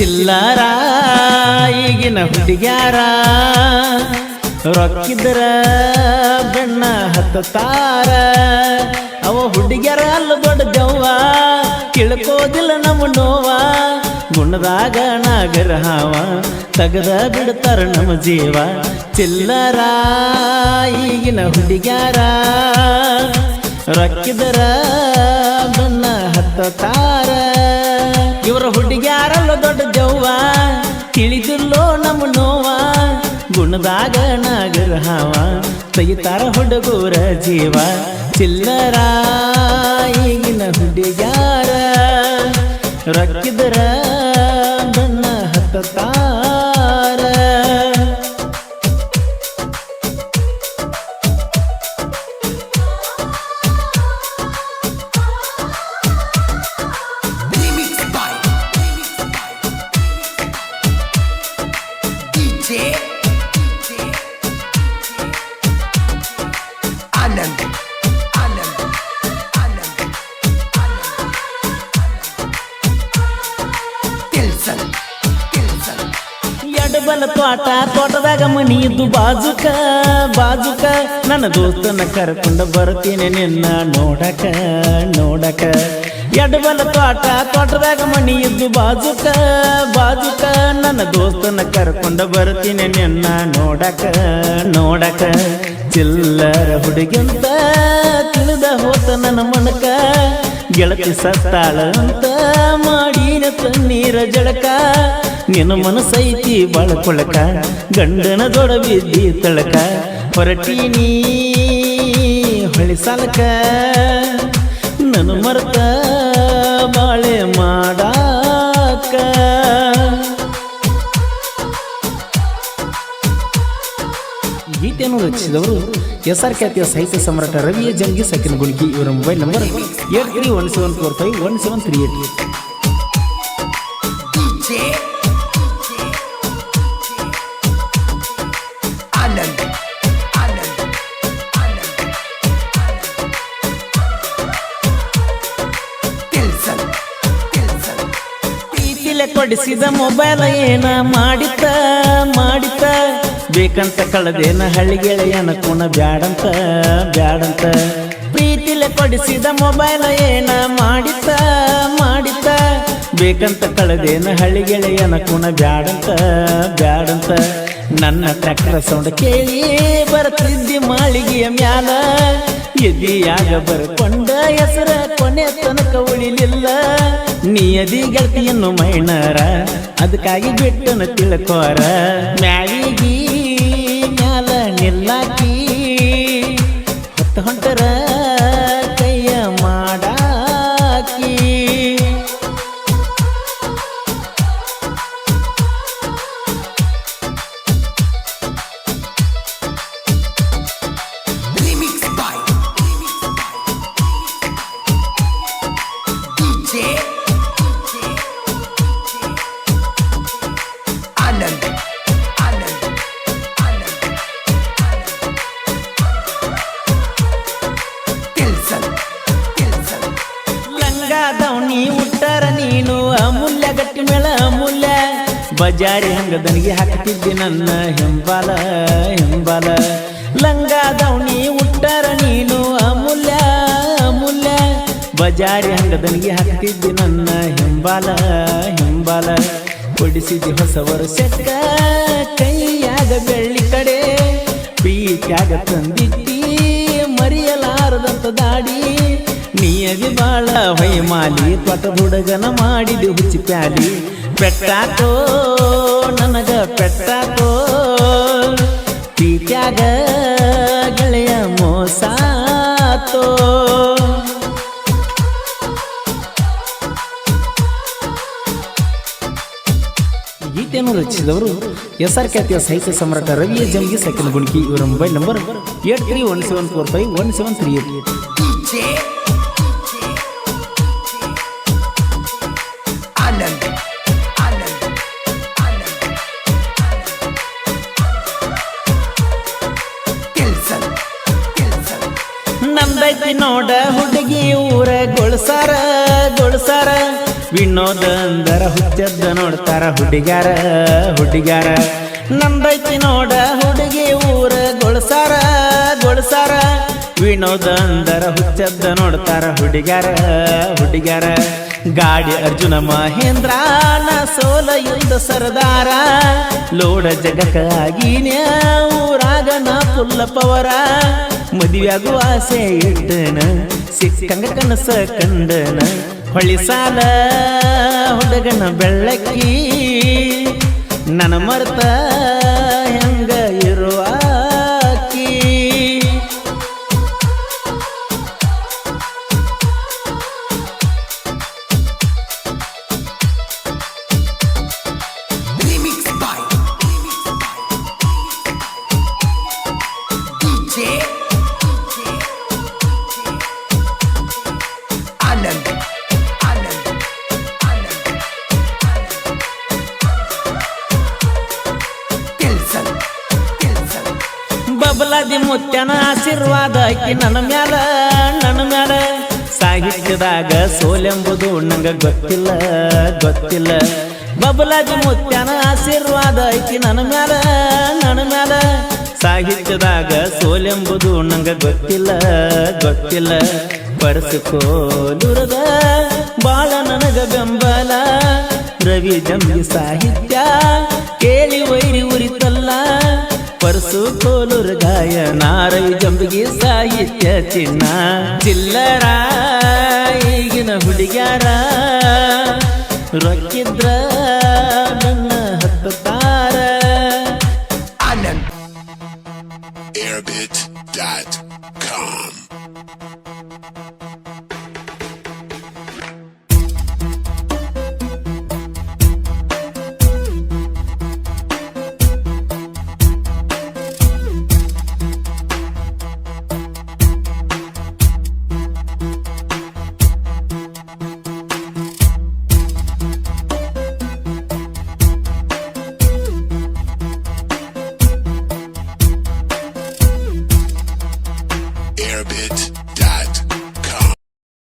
ಚಿಲ್ಲರ ಈಗಿನ ಹುಡುಗ್ಯಾರ ರೊಕ್ಕಿದ್ರ ಬೆಣ್ಣ ಹತ್ತಾರ ಅವ ಹುಡುಗ್ಯಾರ ಅಲ್ಲ ದೊಡ್ಡ ದೆವ್ವ ತಿಳ್ಕೋದಿಲ್ಲ ನಮ್ಮ ನೋವ ಗುಣದಾಗ ನಾಗರ ಹಾವ ತಗದ ಬಿಡ್ತಾರ ನಮ್ಮ ಜೀವ ಚಿಲ್ಲರ ಈಗಿನ ಹುಡುಗ್ಯಾರ ರೊಕ್ಕಿದ್ರ ಬೆಣ್ಣ ಹತ್ತಾರ ಇವರ ಹುಡುಗ್ಯಾರಲ್ಲ ದೊಡ್ಡ ದೆವ್ವ ತಿಳಿದಿಲ್ಲೋ ನಮ್ಮ ನೋವ ಗುಣದಾಗ ನಾಗರ ಹಾವ ತೆಗಿತಾರ ಹುಡುಗರ ಜೀವ ಚಿಲ್ಲರ ಈಗಿನ ಹುಡುಗ್ಯಾರ ರೊಕ್ಕಿದ್ರ ಬಣ್ಣ ಹತ್ತಾರ ಎಡಬಲ ತೋಟದಾಗ ಮನಿ ಇದ್ದು ಬಾಜುಕ ನನ್ನ ದೋಸ್ತನ ಕರ್ಕೊಂಡು ಬರ್ತೀನಿ ನಿನ್ನ ನೋಡಕ ಎಡಬಲ ತೋಟದಾಗ ಮನಿ ಇದ್ದು ಬಾಜುಕ ನನ್ನ ದೋಸ್ತನ ಕರ್ಕೊಂಡು ಬರ್ತೀನಿ ನಿನ್ನ ನೋಡಕ ಚಿಲ್ಲರ ಹುಡುಗಿಂತ ತಿಳಿದ ಹೋತ ನನ್ನ ಮನಕ ಗೆಳತಿ ಸತ್ತಾಳ ಅಂತ ಮಾಡಿನ ತಣ್ಣೀರ ಜಳಕ ನಿನ್ನ ಮನಸೈತಿ ಬಳಕೊಳಕ ಗಂಡನ ದೊಡ ಬಿದ್ದಿ ತಳಕ ಹೊರಟೀನಿ ಹೊಳಿ ಸಾಲಕ ನನ್ನ ಮರ್ತ ಬಾಳೆ ಮಾಡಾಕ ಗೀತೆಯನ್ನು ರಚಿಸಿದವರು SR ಖ್ಯಾತಿಯ ಸಾಹಿತ್ಯ ಸಮ್ರಾಟ ರವಿಯ ಜಂಗಿ ಸಕಿನ ಗುಣಿಗಿ ಇವರ ಮೊಬೈಲ್ ನಂಬರ್ 8317451738. ಕೊಡಿಸಿದ ಮೊಬೈಲ್ ಏನ ಮಾಡಿತ ಬೇಕಂತ ಕಳೆದೇನ ಹಳ್ಳಿ ಗೆಳೆಯನ ಕುಣ ಬ್ಯಾಡಂತ ಪ್ರೀತಿಲೆ ಕೊಡಿಸಿದ ಮೊಬೈಲ್ ಏನ ಮಾಡಿತ ಬೇಕಂತ ಕಳೆದೇನ ಹಳ್ಳಿ ಗೆಳೆಯನ ಕುಣ ಬ್ಯಾಡಂತ ನನ್ನ ಟ್ರ್ಯಾಕ್ಟರ್ ಸೌಂಡ್ ಕೇಳಿ ಬರ್ತಿದ್ದಿ ಮಾಳಿಗೆಯ ಮ್ಯಾಲ ಎದಿಯಾಗ ಬರ್ಕೊಂಡ ಹೆಸರ ಕೊನೆ ತನಕ ಉಳಿಲಿಲ್ಲ ನೀ ಅದಿ ಗೆಳತಿಯನ್ನು ಮೈಣರ ಅದಕ್ಕಾಗಿ ಬಿಟ್ಟನ ತಿಳ್ಕೋರ ಮ್ಯಾಲಿಗಿ ಮ್ಯಾಲ ನಿಲ್ಲಾಕಿ ಹೊಂಟರ ಕೈಯ ಮಾಡಾಕಿ ಲಂಗಾದವನಿ ಉಟ್ಟರ ನೀನು ಅಮೂಲ್ಯ ಗಟ್ಟಿ ಮೇಳ ಅಮೂಲ್ಯ ಬಜಾರಿ ಹಂಗದನಿಗೆ ಹಾಕ್ತಿದ್ದಿ ನನ್ನ ಹಿಂಬಾಲ ಲಂಗಾದವನಿ ಉಟ್ಟರ ನೀನು ಅಮೂಲ್ಯ ಬಜಾರಿ ಹಂಗದನಿಗೆ ಹಾಕ್ತಿದ್ದಿ ನನ್ನ ಹಿಂಬಾಲ ಕೊಡಿಸಿದಿ ಹೊಸ ವರ್ಷಕ್ಕ ಕೈಯಾಗ ಬೆಳ್ಳಿ ಕಡೆ ಪ್ರೀತ್ಯಾಗ ತಂದಿದ್ದಿ ಮರೆಯಲಾರದಂತ ದಾಡಿ ನೀಯದಿ ಬಾಳ ಹೊಯ್ಮಾಲಿ ತ್ವಟ ಹುಡುಗನ ಮಾಡಿದಿ ಹುಚ್ಚಿ ಪ್ಯಾಲಿ ಪೆಟ್ಟಾಕೋ ನನಗ ಪೆಟ್ಟಾಕೋ ಪ್ರೀತ್ಯಾಗ ಗೆಳೆಯ ಮೋಸಾತೋ ಗೀತೆಯನ್ನು ರಚಿಸಿದವರು SR ಖ್ಯಾತಿಯ ಸಾಹಿತ್ಯ ಸಮ್ರಾಟ ರವಿಯ ಜಂಗಿ ಸಕಿನ ಗುಣಿಗಿ ಇವರ ಮೊಬೈಲ್ ನಂಬರ್ 8317451738. ನಂದೈತಿ ನೋಡ ಹುಡುಗಿ ಊರ ಗೊಳಸಾರ ವಿನೋದ ಅಂದರ ಹುಚ್ಚದ್ದ ನೋಡ್ತಾರ ಹುಡುಗ್ಯಾರ ನಂದೈತಿ ನೋಡ ಹುಡುಗಿ ಊರ ಗೊಳಸಾರ ವಿನೋದ ಅಂದರ ಹುಚ್ಚದ್ದ ನೋಡ್ತಾರ ಹುಡುಗ್ಯಾರ ಗಾಡಿ ಅರ್ಜುನ ಮಹೇಂದ್ರ ನ ಸೋಲ ಯುದ್ಧ ಸರ್ದಾರ ಲೋಡ ಜಗಕ್ಕಾಗಿನ ಊರಾಗ ನಾ ಫುಲ್ಲ ಪವರ ಮದುವೆಯಾಗುವ ಆಸೆ ಇಟ್ಟನ ಸಿಕ್ಕಂಗ ಕನಸ ಕಂಡನ ಹೊಳಿ ಸಾಲ ಹುಡುಗನ ಬೆಳ್ಳಕ್ಕಿ ನನ್ನ ಮರ್ತ ಹೆಂಗ ಇರುವಾಕಿ ಬಬಲಾದಿ ಮುತ್ಯನ ಆಶೀರ್ವಾದ ಆಕಿ ನನ್ನ ಮ್ಯಾಲ ಸಾಹಿತ್ಯದಾಗ ಸೋಲೆಂಬುದು ನಂಗ ಗೊತ್ತಿಲ್ಲ ಬಬಲಾದಿ ಮುತ್ಯನ ಆಶೀರ್ವಾದ ಆಕಿ ನನ್ನ ಮ್ಯಾಲ ಸಾಹಿತ್ಯದಾಗ ಸೋಲೆಂಬುದು ನಂಗ ಗೊತ್ತಿಲ್ಲ ಪರಸ್ಕೋಲುರದ ಬಾಳ ನನಗ ಬೆಂಬಲ ರವಿ ಜಂಬಿ ಸಾಹಿತ್ಯ ಕೇಳಿ ವೈರಿ ಉರಿತಲ್ಲ ಪರಸು ಕೋಲೂರು ಗಾಯನ ರವಿ ಜಂಬಿಗೆ ಸಾಹಿತ್ಯ ಚಿಲ್ಲರ ಈಗಿನ ಹುಡುಗ್ಯಾರ ರೊಕ್ಕಿದ್ರ